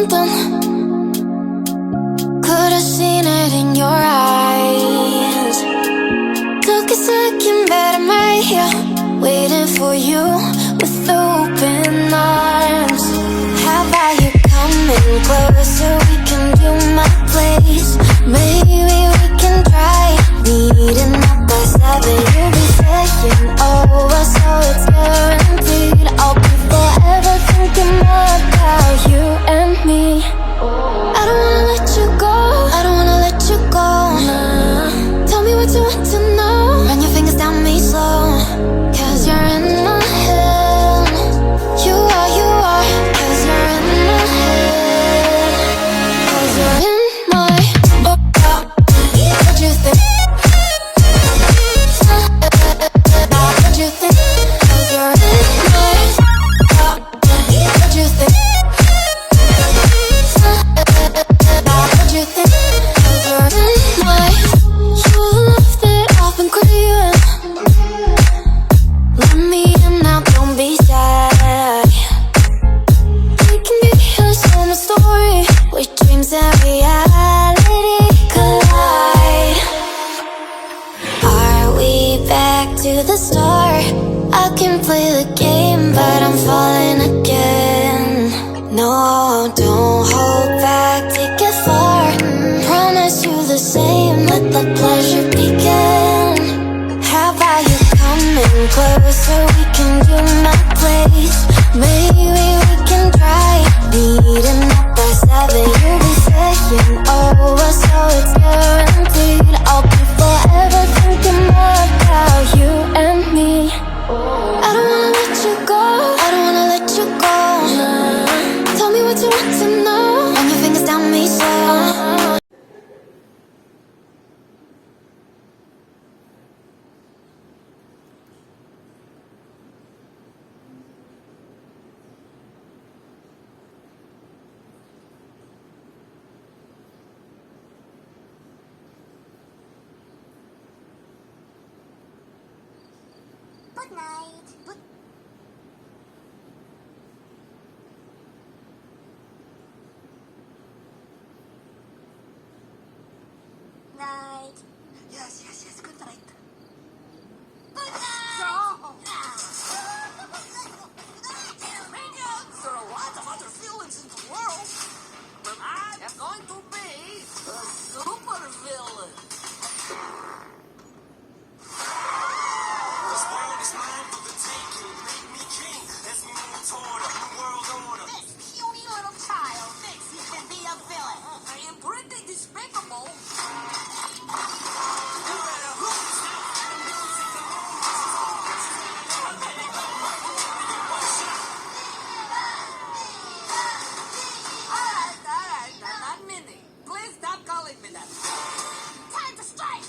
something. Could've seen it in your eyes. Took a second, but I'm right here, waiting for you with open arms. How about you coming closer? We can do my place. Maybe we can try meeting up by 7. You'll be saying over, so it's guaranteed. I'll be forever thinking about you and me. I don't wanna let you go, I don't wanna let you go, nah. Tell me what you want to know, run your fingers down me slow. Cause you're in my head. You are, cause you're in my head. Cause you're in my what you think? What you think? Cause you're in my what you think? What you think? Cause you're in my you're the love that I've been craving. Let me in now, don't be shy. We can be a summer story where dreams and reality collide. Are we back to the start? I can play the game, but I'm falling again. No, don't hold back, take it far. Promise you the same, let the pleasure begin. How about you coming closer? We can do my place. Maybe we can try meeting up by 7. You'll be saying over, so it's guaranteed. I'll be forever thinking more about you and me. I don't wanna let you go, I don't wanna let you go, nah. Tell me what you want to know, run your fingers down me slow. Good night. Good night. Yes, good night. Good night! No! Minions! There are a lot of other villains in the world, but I am going to be a super villain. This world is mine for the taking. Make me king as we move toward a new world order. This puny little child thinks he can be a villain. I am pretty despicable. Alright, not Minnie. Please stop calling me that. Time to strike!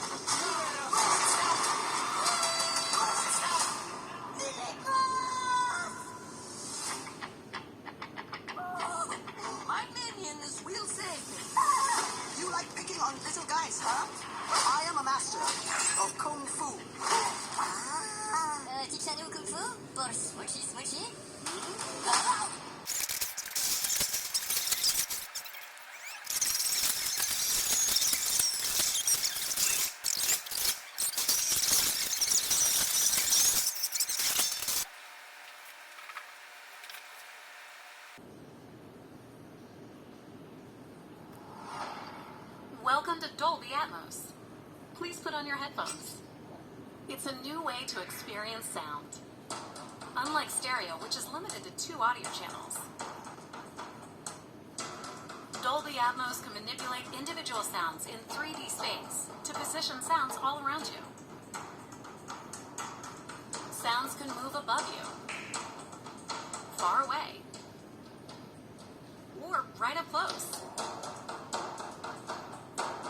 My minions will save me. You like picking on little guys, huh? I am a master of Kung Fu. Teach that new Kung Fu? Or smushy? Welcome to Dolby Atmos. Please put on your headphones. It's a new way to experience sound. Unlike stereo, which is limited to 2 audio channels, Dolby Atmos can manipulate individual sounds in 3D space to position sounds all around you. Sounds can move above you, far away, or right up close.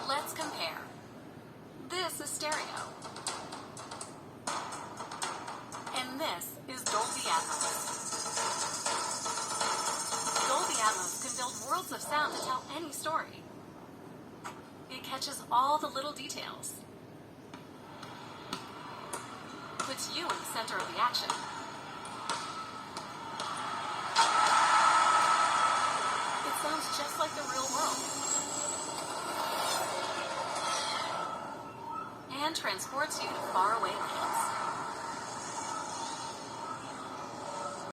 Let's compare. This is stereo. And this is Dolby Atmos. Dolby Atmos can build worlds of sound to tell any story. It catches all the little details. Puts you in the center of the action. It sounds just like the real world. And transports you to faraway lands.